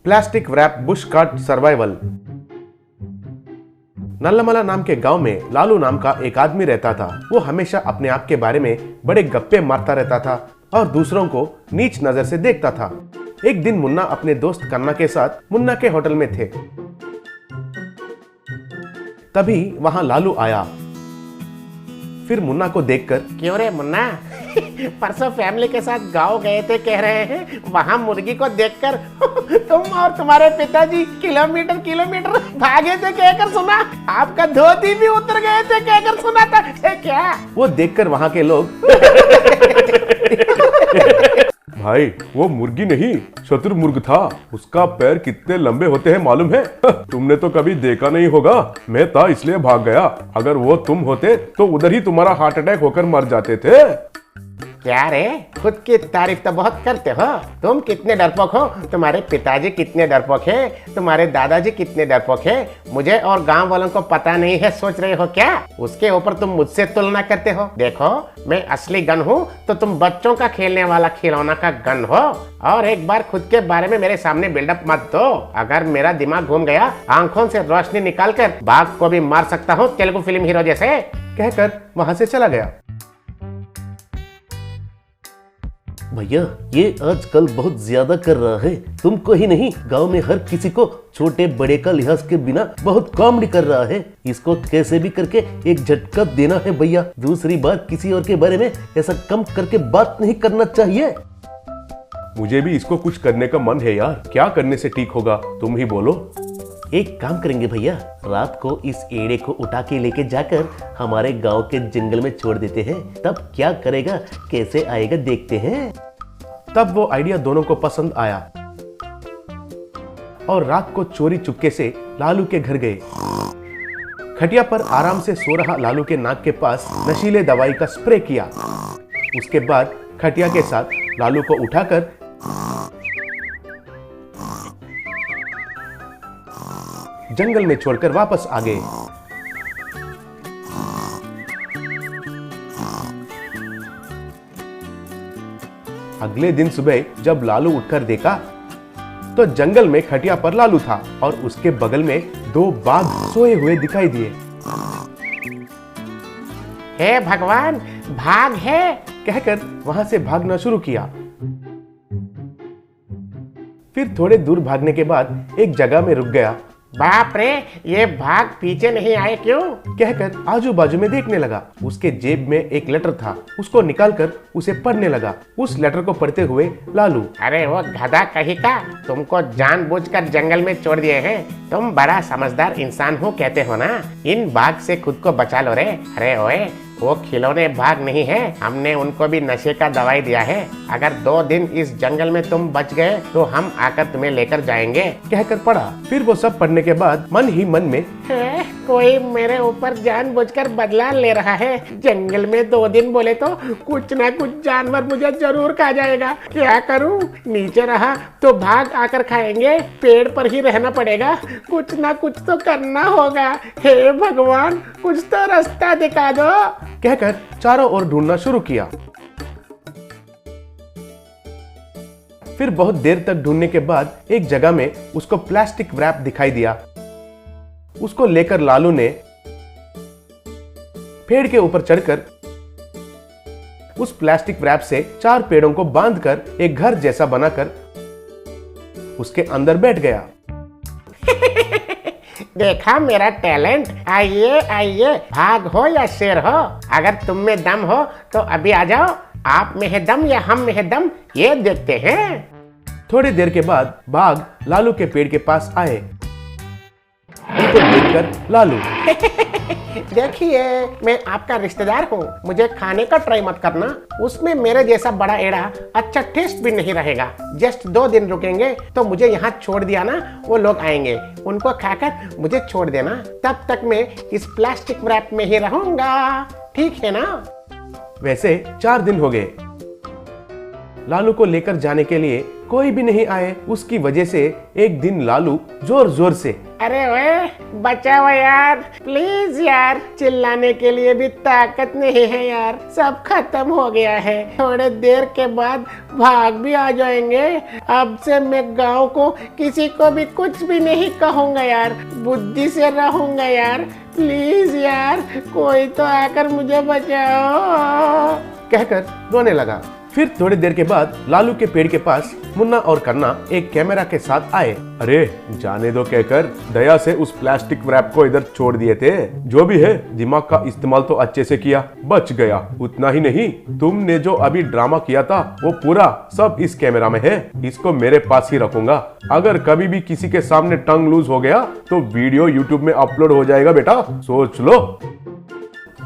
Plastic wrap bushcraft survival. Nallamala नाम के गांव में लालू नाम का एक आदमी रहता था। वो हमेशा अपने आप के बारे में बड़े गप्पे मारता रहता था और दूसरों को नीच नजर से देखता था। एक दिन मुन्ना अपने दोस्त कन्ना के साथ मुन्ना के होटल में थे। तभी वहां लालू आया। फिर मुन्ना को देखकर, क्यों रे मुन्ना, परसों फैमिली के साथ गांव गए थे कह रहे हैं, वहां मुर्गी को देखकर तुम और तुम्हारे पिताजी किलोमीटर किलोमीटर भागे थे कहकर सुना, आपका धोती भी उतर गए थे कहकर सुना था। क्या वो देखकर वहां के लोग भाई वो मुर्गी नहीं शतुरमुर्ग था। उसका पैर कितने लंबे होते हैं मालूम है? तुमने तो कभी देखा नहीं होगा। मैं था इसलिए भाग गया। अगर वो तुम होते तो उधर ही तुम्हारा हार्ट अटैक होकर मर जाते थे। क्या रे, खुद की तारीफ तो बहुत करते हो। तुम कितने डरपोक हो, तुम्हारे पिताजी कितने डरपोक हैं, तुम्हारे दादाजी कितने डरपोक हैं। मुझे और गांव वालों को पता नहीं है सोच रहे हो क्या? उसके ऊपर तुम मुझसे तुलना करते हो। देखो मैं असली गन हूँ तो तुम बच्चों का खेलने वाला खिलौना का गन हो। और एक बार खुद के बारे में मेरे सामने बिल्डअप मत दो। अगर मेरा दिमाग घूम गया, आंखों से रोशनी निकालकर बाघ को भी मार सकता हूँ तेलुगु फिल्म हीरो जैसे। कहकर वहां से चला गया। भैया ये आजकल बहुत ज्यादा कर रहा है। तुमको ही नहीं गांव में हर किसी को छोटे बड़े का लिहाज के बिना बहुत कॉमेडी कर रहा है। इसको कैसे भी करके एक झटका देना है भैया। दूसरी बार किसी और के बारे में ऐसा कम करके बात नहीं करना चाहिए। मुझे भी इसको कुछ करने का मन है यार। क्या करने से ठीक होगा तुम ही बोलो। एक काम करेंगे भैया, रात को इस एड़े को उठा के लेके जाकर हमारे गांव के जंगल में छोड़ देते हैं। तब क्या करेगा, कैसे आएगा देखते हैं। तब वो आइडिया दोनों को पसंद आया और रात को चोरी चुपके से लालू के घर गए। खटिया पर आराम से सो रहा लालू के नाक के पास नशीले दवाई का स्प्रे किया। उसके बाद खटिया के साथ लालू को उठाकर जंगल में छोड़कर वापस आ गए। अगले दिन सुबह जब लालू उठकर देखा तो जंगल में खटिया पर लालू था और उसके बगल में दो बाघ सोए हुए दिखाई दिए। हे भगवान, भाग है कहकर वहां से भागना शुरू किया। फिर थोड़े दूर भागने के बाद एक जगह में रुक गया। बाप रे, ये भाग पीछे नहीं आए क्यों? कहकर आजू बाजू में देखने लगा। उसके जेब में एक लेटर था। उसको निकालकर उसे पढ़ने लगा। उस लेटर को पढ़ते हुए लालू, अरे वो गधा कहीं का, तुमको जानबूझकर जंगल में छोड़ दिए हैं। तुम बड़ा समझदार इंसान हो कहते हो ना, इन बाघ से खुद को बचा लो रे। अरे ओए, वो खिलौने भाग नहीं है, हमने उनको भी नशे का दवाई दिया है। अगर 2 दिन इस जंगल में तुम बच गए तो हम आकर तुम्हें लेकर जाएंगे। कहकर पढ़ा। फिर वो सब पढ़ने के बाद मन ही मन में, कोई मेरे ऊपर जानबूझकर बदला ले रहा है। जंगल में 2 दिन बोले तो कुछ ना कुछ जानवर मुझे जरूर खा जाएगा। क्या करूं? नीचे रहा तो भाग आकर खाएंगे, पेड़ पर ही रहना पड़ेगा। कुछ ना कुछ तो करना होगा। हे भगवान, कुछ तो रास्ता दिखा दो। कहकर चारों ओर ढूंढना शुरू किया। फिर बहुत देर तक ढूंढने के बाद एक जगह में उसको प्लास्टिक रैप दिखाई दिया। उसको लेकर लालू ने पेड़ के ऊपर चढ़कर उस प्लास्टिक रैप से 4 पेड़ों को बांधकर एक घर जैसा बनाकर उसके अंदर बैठ गया। देखा मेरा टैलेंट। आइए आइए, भाग हो या शेर हो, अगर तुम में दम हो तो अभी आ जाओ। आप में है दम या हम में है दम, ये देखते हैं। थोड़ी देर के बाद बाघ लालू के पेड़ के पास आए। उनको देखकर लालू, देखिए मैं आपका रिश्तेदार हूँ, मुझे खाने का ट्राई मत करना। उसमें मेरे जैसा बड़ा एड़ा अच्छा टेस्ट भी नहीं रहेगा। जस्ट 2 दिन रुकेंगे तो मुझे यहाँ छोड़ दिया ना, वो लोग आएंगे, उनको खाकर मुझे छोड़ देना। तब तक मैं इस प्लास्टिक रैप में ही रहूंगा, ठीक है ना? वैसे 4 दिन हो गए। लालू को लेकर जाने के लिए कोई भी नहीं आए। उसकी वजह से एक दिन लालू जोर जोर से, अरे ओए बचाओ यार, प्लीज यार, चिल्लाने के लिए भी ताकत नहीं है यार, सब खत्म हो गया है, थोड़े देर के बाद भाग भी आ जाएंगे, अब से मैं गांव को किसी को भी कुछ भी नहीं कहूंगा यार, बुद्धि से रहूंगा यार, प्लीज यार, कोई तो आकर मुझे बचाओ, कहकर रोने लगा। फिर थोड़ी देर के बाद लालू के पेड़ के पास मुन्ना और कन्ना एक कैमरा के साथ आए। अरे जाने दो कहकर दया से उस प्लास्टिक रैप को इधर छोड़ दिए थे। जो भी है दिमाग का इस्तेमाल तो अच्छे से किया, बच गया। उतना ही नहीं, तुमने जो अभी ड्रामा किया था वो पूरा सब इस कैमरा में है, इसको मेरे पास ही रखूंगा। अगर कभी भी किसी के सामने टंग लूज हो गया तो वीडियो यूट्यूब में अपलोड हो जाएगा बेटा, सोच लो।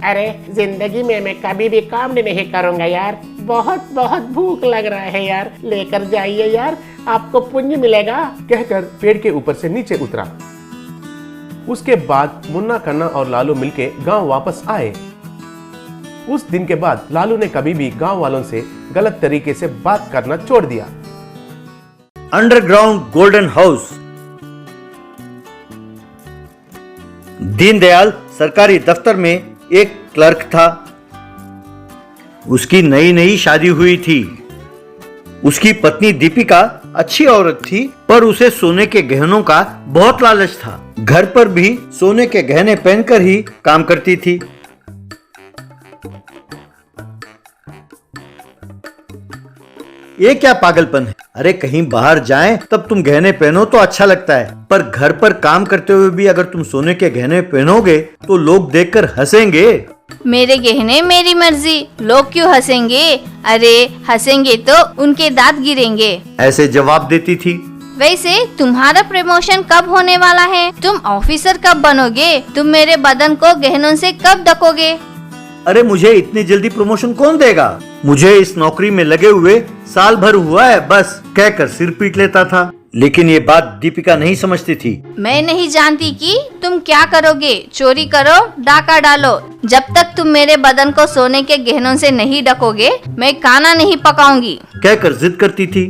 अरे जिंदगी में मैं कभी भी काम नहीं करूंगा यार, बहुत बहुत भूख लग रहा है यार, लेकर जाइए यार, आपको पुण्य मिलेगा, कहकर पेड़ के ऊपर से नीचे उतरा। उसके बाद मुन्ना, कन्ना और लालू मिलके गांव वापस आए। उस दिन के बाद लालू ने कभी भी गांव वालों से गलत तरीके से बात करना छोड़ दिया। Underground golden house. दीनदयाल सरकारी दफ्तर में एक क्लर्क था। उसकी नई नई शादी हुई थी। उसकी पत्नी दीपिका अच्छी औरत थी, पर उसे सोने के गहनों का बहुत लालच था। घर पर भी सोने के गहने पहनकर ही काम करती थी। ये क्या पागलपन है? अरे कहीं बाहर जाएं तब तुम गहने पहनो तो अच्छा लगता है, पर घर पर काम करते हुए भी अगर तुम सोने के गहने पहनोगे तो लोग देखकर हंसेंगे। मेरे गहने मेरी मर्जी, लोग क्यों हंसेंगे? अरे हंसेंगे तो उनके दांत गिरेंगे, ऐसे जवाब देती थी। वैसे तुम्हारा प्रमोशन कब होने वाला है? तुम ऑफिसर कब बनोगे? तुम मेरे बदन को गहनों से कब ढकोगे? अरे मुझे इतनी जल्दी प्रमोशन कौन देगा? मुझे इस नौकरी में लगे हुए साल भर हुआ है बस, कहकर सिर पीट लेता था। लेकिन ये बात दीपिका नहीं समझती थी। मैं नहीं जानती कि तुम क्या करोगे, चोरी करो, डाका डालो, जब तक तुम मेरे बदन को सोने के गहनों से नहीं ढकोगे मैं खाना नहीं पकाऊंगी, कहकर जिद करती थी।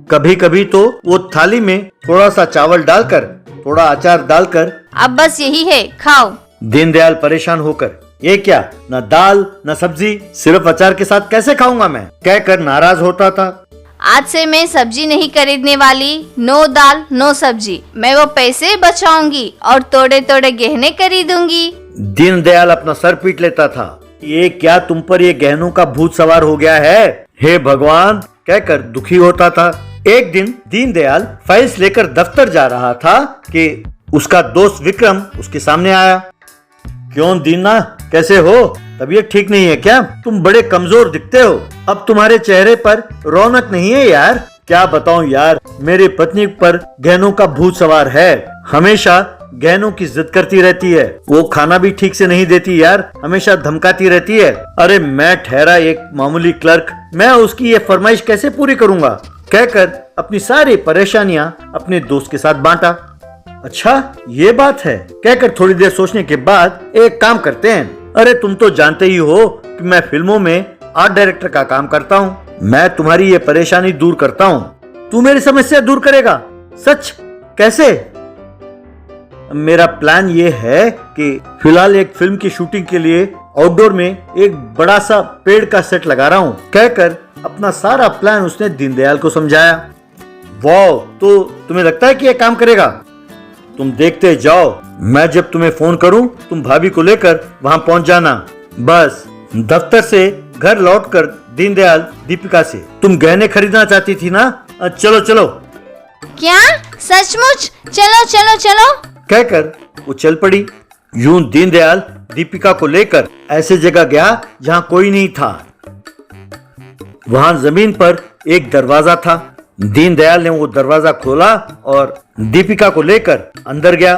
कभी कभी तो वो थाली में थोड़ा सा चावल डालकर, थोड़ा अचार डालकर, अब बस यही है, खाओ। दीनदयाल परेशान होकर, ये क्या, न दाल न सब्जी, सिर्फ अचार के साथ कैसे खाऊंगा मैं, कहकर नाराज होता था। आज से मैं सब्जी नहीं खरीदने वाली, नो दाल नो सब्जी, मैं वो पैसे बचाऊंगी और थोड़े थोड़े गहने खरीदूंगी। दीनदयाल अपना सर पीट लेता था। ये क्या तुम पर ये गहनों का भूत सवार हो गया है, हे भगवान, कहकर दुखी होता था। एक दिन दीनदयाल फाइल्स लेकर दफ्तर जा रहा था कि उसका दोस्त विक्रम उसके सामने आया। क्यों दीना, कैसे हो? तबीयत ठीक नहीं है क्या? तुम बड़े कमजोर दिखते हो, अब तुम्हारे चेहरे पर रौनक नहीं है यार। क्या बताऊं यार, मेरी पत्नी पर गहनों का भूत सवार है, हमेशा गहनों की जिद करती रहती है, वो खाना भी ठीक से नहीं देती यार, हमेशा धमकाती रहती है। अरे मैं ठहरा एक मामूली क्लर्क, मैं उसकी ये फरमाइश कैसे पूरी करूंगा, कहकर अपनी सारी परेशानियां अपने दोस्त के साथ बांटा। अच्छा ये बात है, कहकर थोड़ी देर सोचने के बाद, एक काम करते हैं, अरे तुम तो जानते ही हो कि मैं फिल्मों में आर्ट डायरेक्टर का काम करता हूँ, मैं तुम्हारी ये परेशानी दूर करता हूँ, तू मेरी समस्या दूर करेगा? सच? कैसे? मेरा प्लान ये है कि फिलहाल एक फिल्म की शूटिंग के लिए आउटडोर में एक बड़ा सा पेड़ का सेट लगा रहा हूँ, कहकर अपना सारा प्लान उसने दीनदयाल को समझाया। वाह, तो तुम्हें लगता है कि यह काम करेगा? तुम देखते जाओ, मैं जब तुम्हें फोन करूं तुम भाभी को लेकर वहां पहुंच जाना। बस। दफ्तर से घर लौटकर दीनदयाल दीपिका से, तुम गहने खरीदना चाहती थी ना, चलो चलो। क्या सचमुच? चलो चलो चलो, कहकर वो चल पड़ी। यूं दीनदयाल दीपिका को लेकर ऐसे जगह गया जहां कोई नहीं था। वहां जमीन पर एक दरवाजा था। दीनदयाल ने वो दरवाजा खोला और दीपिका को लेकर अंदर गया।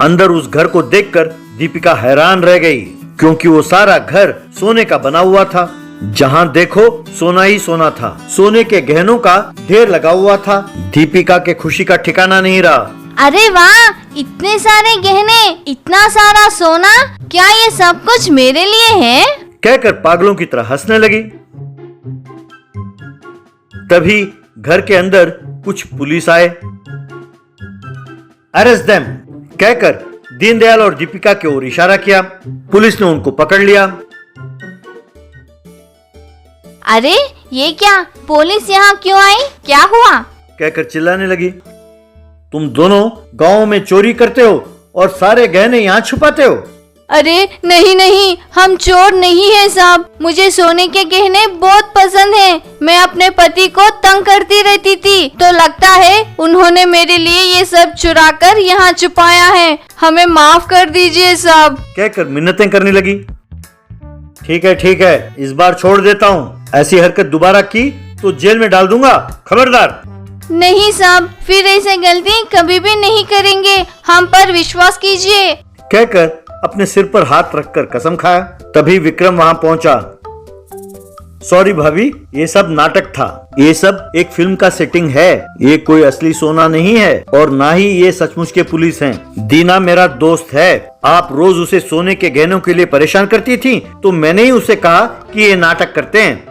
अंदर उस घर को देखकर दीपिका हैरान रह गई, क्योंकि वो सारा घर सोने का बना हुआ था। जहां देखो सोना ही सोना था, सोने के गहनों का ढेर लगा हुआ था। दीपिका के खुशी का ठिकाना नहीं रहा। अरे वाह, इतने सारे गहने, इतना सारा सोना, क्या ये सब कुछ मेरे लिए है? कहकर पागलों की तरह हंसने लगी। तभी घर के अंदर कुछ पुलिस आए। अरेस्ट देम कहकर दीनदयाल और दीपिका की ओर इशारा किया। पुलिस ने उनको पकड़ लिया। अरे ये क्या, पुलिस यहाँ क्यों आई? क्या हुआ? कहकर चिल्लाने लगी, तुम दोनों गांव में चोरी करते हो और सारे गहने यहाँ छुपाते हो। अरे नहीं नहीं, हम चोर नहीं है साहब। मुझे सोने के गहने बहुत पसंद हैं। मैं अपने पति को तंग करती रहती थी, तो लगता है उन्होंने मेरे लिए ये सब चुरा कर यहाँ छुपाया है। हमें माफ कर दीजिए साहब। कहकर मिन्नतें करने लगी। ठीक है, इस बार छोड़ देता हूँ। ऐसी हरकत दोबारा की तो जेल में डाल दूंगा, खबरदार। नहीं साहब, फिर ऐसे गलती कभी भी नहीं करेंगे। हम पर विश्वास कीजिए। कहकर अपने सिर पर हाथ रखकर कसम खाया। तभी विक्रम वहां पहुंचा। सॉरी भाभी, ये सब नाटक था। ये सब एक फिल्म का सेटिंग है। ये कोई असली सोना नहीं है और ना ही ये सचमुच के पुलिस हैं। दीना मेरा दोस्त है। आप रोज उसे सोने के गहनों के लिए परेशान करती थी, तो मैंने ही उसे कहा कि ये नाटक करते हैं।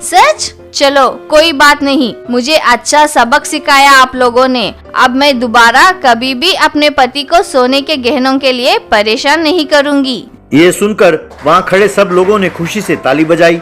सच? चलो कोई बात नहीं, मुझे अच्छा सबक सिखाया आप लोगों ने। अब मैं दोबारा कभी भी अपने पति को सोने के गहनों के लिए परेशान नहीं करूंगी। ये सुनकर वहाँ खड़े सब लोगों ने खुशी से ताली बजाई।